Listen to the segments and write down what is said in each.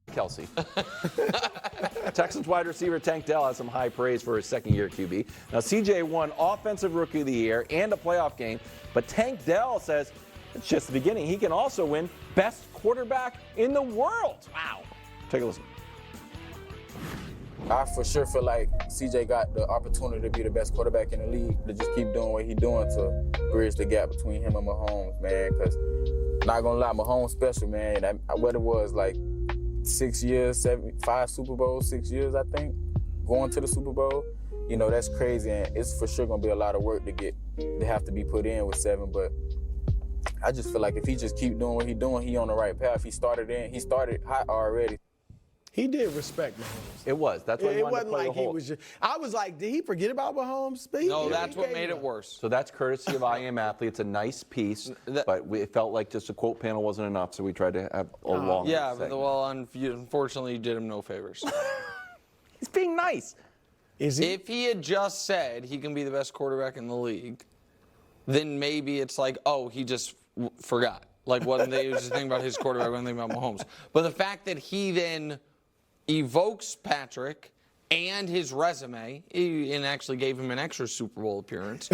Kelsey. Texans wide receiver Tank Dell has some high praise for his second-year QB. Now, CJ won Offensive Rookie of the Year and a playoff game, but Tank Dell says it's just the beginning. He can also win Best Quarterback in the World. Wow. Take a listen. I for sure feel like CJ got the opportunity to be the best quarterback in the league, to just keep doing what he's doing to bridge the gap between him and Mahomes, man. Because, not gonna lie, Mahomes special, man. What it was, like 6 years, 5 Super Bowls, 6 years, I think, going to the Super Bowl. You know, that's crazy, and it's for sure gonna be a lot of work to have to be put in with 7. But I just feel like if he just keep doing what he's doing, he on the right path. He started hot already. He did respect Mahomes. It was. That's why he wanted to play the whole. I was like, did he forget about Mahomes? No, that's what made it worse. So that's courtesy of I Am Athlete. It's a nice piece, but it felt like just a quote panel wasn't enough, so we tried to have a long segment. Well, unfortunately, you did him no favors. He's being nice. Is he? If he had just said he can be the best quarterback in the league, then maybe it's like, oh, he just forgot. Like, what they was just thinking about his quarterback, when they think about Mahomes. But the fact that he then evokes Patrick and his resume, and actually gave him an extra Super Bowl appearance,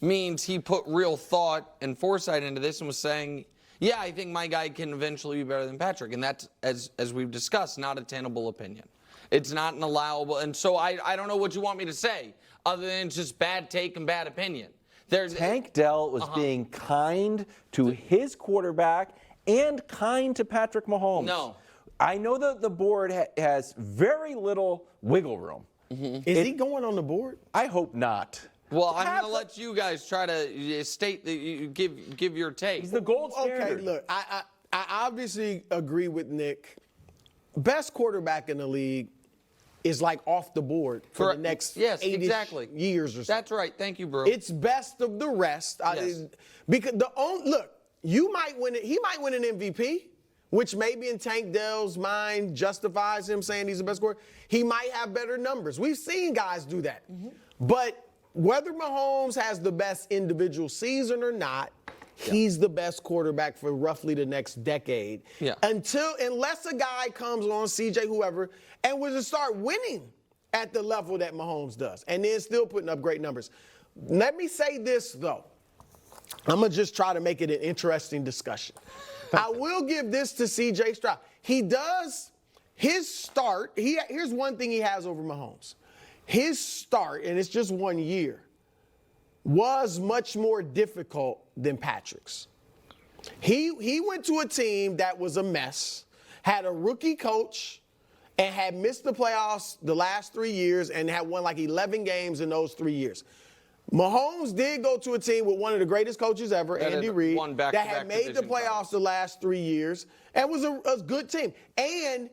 means he put real thought and foresight into this and was saying, yeah, I think my guy can eventually be better than Patrick. And that's, as we've discussed, not a tenable opinion. It's not an allowable. And so I don't know what you want me to say, other than it's just bad take and bad opinion. Tank Dell was being kind to his quarterback and kind to Patrick Mahomes. No. I know that the board has very little wiggle room. Mm-hmm. Is he going on the board? I hope not. Well, I'm going to let you guys try to state that you give your take. He's the gold standard. Okay, look, I obviously agree with Nick. Best quarterback in the league is like off the board for the next 80 years or so. That's right. Thank you, bro. It's best of the rest. Yes. Because look, you might win it. He might win an MVP, which maybe in Tank Dell's mind justifies him saying he's the best quarterback. He might have better numbers. We've seen guys do that. Mm-hmm. But whether Mahomes has the best individual season or not, he's the best quarterback for roughly the next decade. Yeah. Unless a guy comes on, CJ, whoever, and was to start winning at the level that Mahomes does, and then still putting up great numbers. Let me say this, though. I'm going to just try to make it an interesting discussion. I will give this to C.J. Stroud. He does his start. Here's one thing he has over Mahomes. His start, and it's just 1 year, was much more difficult than Patrick's. He went to a team that was a mess, had a rookie coach, and had missed the playoffs the last 3 years and had won like 11 games in those 3 years. Mahomes did go to a team with one of the greatest coaches ever, Andy Reid, that had made the playoffs the last 3 years and was a good team. And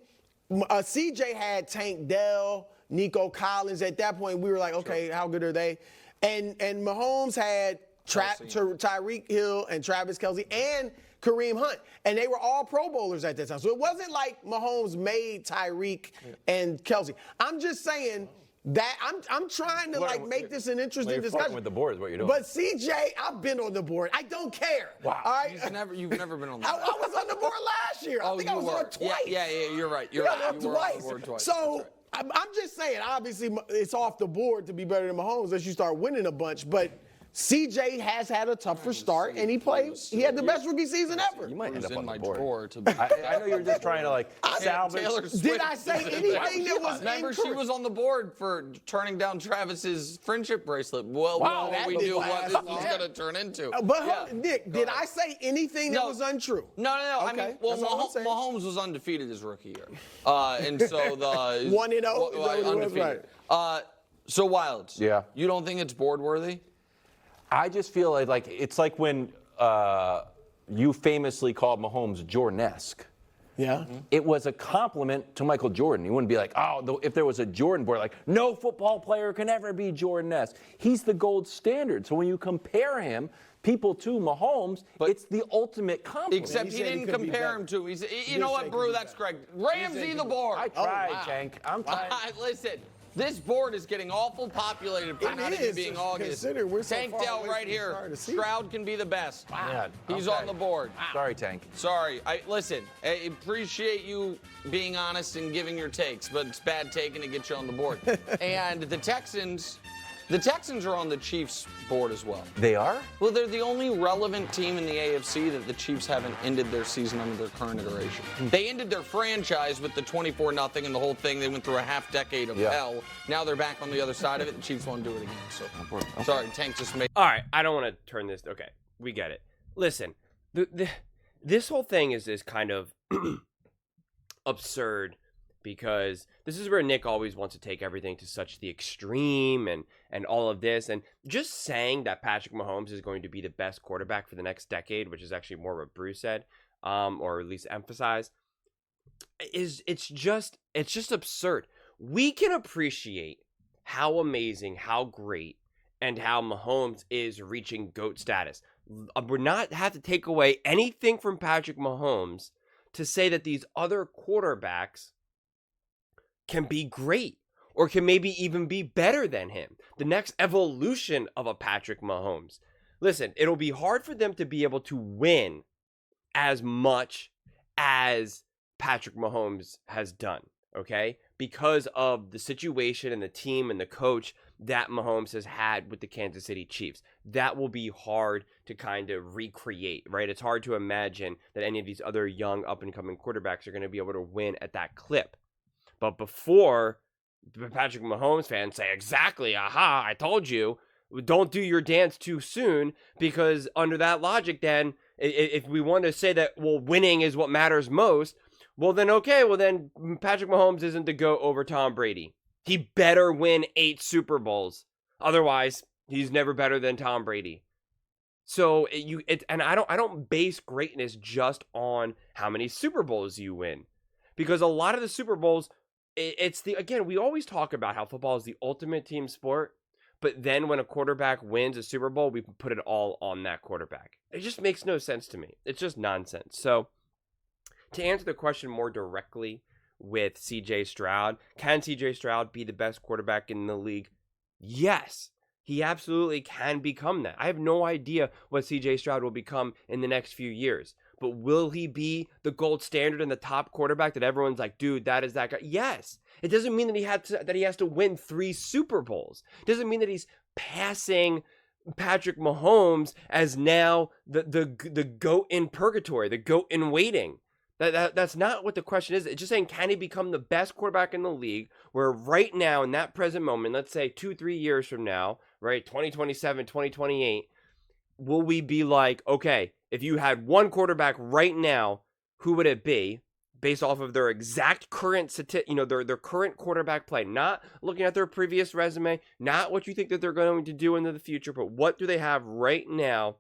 CJ had Tank Dell, Nico Collins. At that point, we were like, okay, how good are they? And Mahomes had Tyreek Hill and Travis Kelce and Kareem Hunt. And they were all Pro Bowlers at that time. So it wasn't like Mahomes made Tyreek and Kelce. I'm just saying that I'm trying to make this an interesting discussion. With the board is what you're doing. But CJ, I've been on the board. I don't care. Wow. All right? You've never been on the board. I was on the board last year. I think I was on it twice. Yeah, you're right. You're right. You were on the board twice. So I'm just saying, obviously, it's off the board to be better than Mahomes unless you start winning a bunch. But CJ has had a tougher start, and he had the best rookie season ever. You might end up on the board. Drawer I know you're just trying to salvage. Did I say anything that was Remember, incorrect? she was on the board for turning down Travis's friendship bracelet. Well, Wow, what we knew what this was going to turn into. But Nick, did I say anything that was untrue? No. Okay, I mean, well, Mahomes was undefeated his rookie year, and so the 1-0 undefeated. So Wilds, you don't think it's board worthy? I just feel like it's like when you famously called Mahomes Jordan-esque. Yeah. It was a compliment to Michael Jordan. You wouldn't be like, if there was a Jordan board, like, no football player can ever be Jordan-esque. He's the gold standard. So when you compare him, people to Mahomes, it's the ultimate compliment. Except he didn't compare him to. You know what, Brew? That's correct. Ramsey the board. I tried, Tank. I'm trying. Listen. This board is getting awful populated for It not is, even being August. consider we're so Tank far Dell away right from the here. start of the season. Stroud can be the best. Yeah, He's okay. on the board. Sorry, Tank. Sorry. Listen, I appreciate you being honest and giving your takes, but it's bad taking to get you on the board. And the Texans are on the Chiefs board as well. They are? Well, they're the only relevant team in the AFC that the Chiefs haven't ended their season under their current iteration. They ended their franchise with the 24-0 and the whole thing. They went through a half decade of hell. Now they're back on the other side of it. The Chiefs won't do it again. So, sorry, Tank just made. All right, I don't want to turn this. Okay, we get it. Listen, this whole thing is kind of absurd because this is where Nick always wants to take everything to such the extreme and all of this. And just saying that Patrick Mahomes is going to be the best quarterback for the next decade, which is actually more what Bruce said, or at least emphasized, it's just absurd. We can appreciate how amazing, how great, and how Mahomes is reaching GOAT status. We're not have to take away anything from Patrick Mahomes to say that these other quarterbacks can be great or can maybe even be better than him. The next evolution of a Patrick Mahomes. Listen, it'll be hard for them to be able to win as much as Patrick Mahomes has done, okay? Because of the situation and the team and the coach that Mahomes has had with the Kansas City Chiefs. That will be hard to kind of recreate, right? It's hard to imagine that any of these other young up-and-coming quarterbacks are going to be able to win at that clip. But before the Patrick Mahomes fans say, exactly, aha, I told you, don't do your dance too soon, because under that logic, then, if we want to say that, well, winning is what matters most, well, then, okay, well, then Patrick Mahomes isn't the GOAT over Tom Brady. He better win 8 Super Bowls. Otherwise, he's never better than Tom Brady. So, and I don't base greatness just on how many Super Bowls you win. Because a lot of the Super Bowls, again, we always talk about how football is the ultimate team sport, but then when a quarterback wins a Super Bowl, we put it all on that quarterback. It just makes no sense to me. It's just nonsense. So, to answer the question more directly with CJ Stroud, can CJ Stroud be the best quarterback in the league? Yes, he absolutely can become that. I have no idea what CJ Stroud will become in the next few years. But will he be the gold standard and the top quarterback that everyone's like, dude, that is that guy? Yes. It doesn't mean that he has to win 3 Super Bowls. It doesn't mean that he's passing Patrick Mahomes as now the GOAT in purgatory, the GOAT in waiting. That's not what the question is. It's just saying, can he become the best quarterback in the league, where right now, in that present moment, let's say 2-3 years from now, right, 2027, 2028, will we be like, okay, if you had one quarterback right now, who would it be, based off of their exact current, their current quarterback play, not looking at their previous resume, not what you think that they're going to do into the future, but what do they have right now?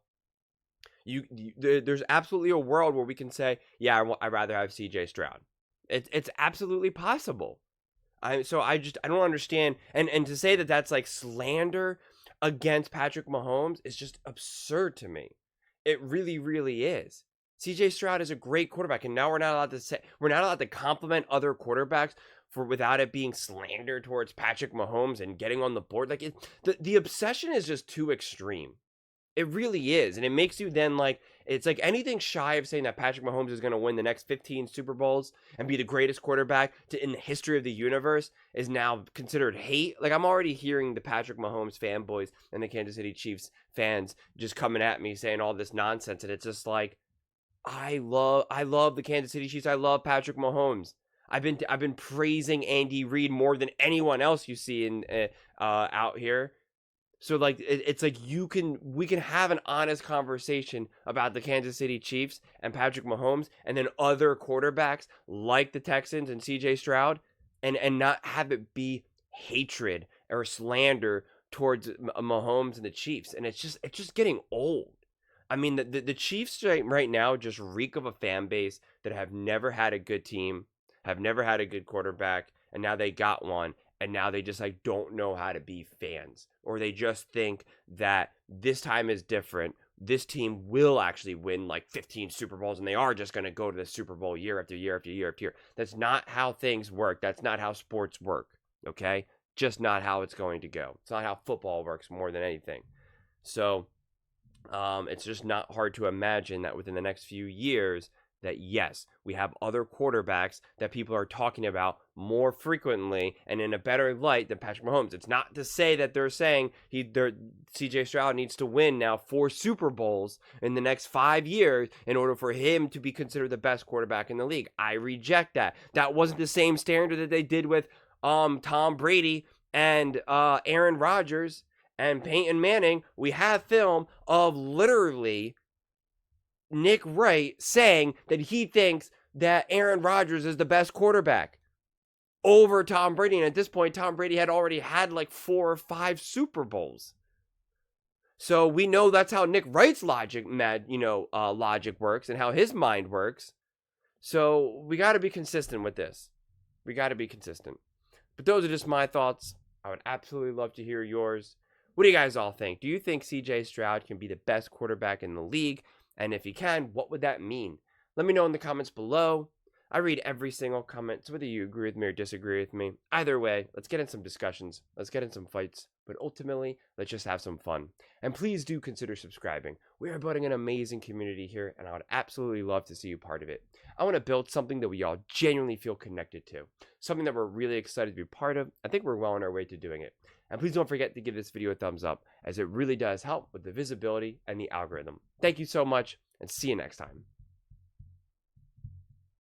There's absolutely a world where we can say, yeah, I'd rather have CJ Stroud. It's absolutely possible. I don't understand, and to say that that's like slander against Patrick Mahomes is just absurd to me. It really, really is. CJ Stroud is a great quarterback, and now we're not allowed to compliment other quarterbacks without it being slander towards Patrick Mahomes and getting on the board. Like the obsession is just too extreme. It really is, and it makes you then like, it's like anything shy of saying that Patrick Mahomes is going to win the next 15 Super Bowls and be the greatest quarterback in the history of the universe is now considered hate. Like, I'm already hearing the Patrick Mahomes fanboys and the Kansas City Chiefs fans just coming at me saying all this nonsense, and it's just like, I love the Kansas City Chiefs. I love Patrick Mahomes. I've been praising Andy Reid more than anyone else you see in out here. So like it's like we can have an honest conversation about the Kansas City Chiefs and Patrick Mahomes, and then other quarterbacks like the Texans and CJ Stroud, and not have it be hatred or slander towards Mahomes and the Chiefs. And it's just getting old. I mean, the Chiefs right now just reek of a fan base that have never had a good team, have never had a good quarterback, and now they got one. And now they just like don't know how to be fans, or they just think that this time is different. This team will actually win like 15 Super Bowls, and they are just going to go to the Super Bowl year after year after year after year. That's not how things work. That's not how sports work. Okay, just not how it's going to go. It's not how football works more than anything. So it's just not hard to imagine that within the next few years that, yes, we have other quarterbacks that people are talking about more frequently and in a better light than Patrick Mahomes. It's not to say that they're saying CJ Stroud needs to win now 4 Super Bowls in the next 5 years in order for him to be considered the best quarterback in the league. I reject that. That wasn't the same standard that they did with Tom Brady and Aaron Rodgers and Peyton Manning. We have film of literally Nick Wright saying that he thinks that Aaron Rodgers is the best quarterback over Tom Brady. And at this point, Tom Brady had already had like 4 or 5 Super Bowls. So we know that's how Nick Wright's logic works and how his mind works. So we got to be consistent with this. We got to be consistent. But those are just my thoughts. I would absolutely love to hear yours. What do you guys all think? Do you think CJ Stroud can be the best quarterback in the league? And if he can, what would that mean? Let me know in the comments below. I read every single comment, so whether you agree with me or disagree with me, either way, let's get in some discussions. Let's get in some fights. But ultimately, let's just have some fun. And please do consider subscribing. We are building an amazing community here, and I would absolutely love to see you part of it. I want to build something that we all genuinely feel connected to. Something that we're really excited to be part of. I think we're well on our way to doing it. And please don't forget to give this video a thumbs up, as it really does help with the visibility and the algorithm. Thank you so much, and see you next time.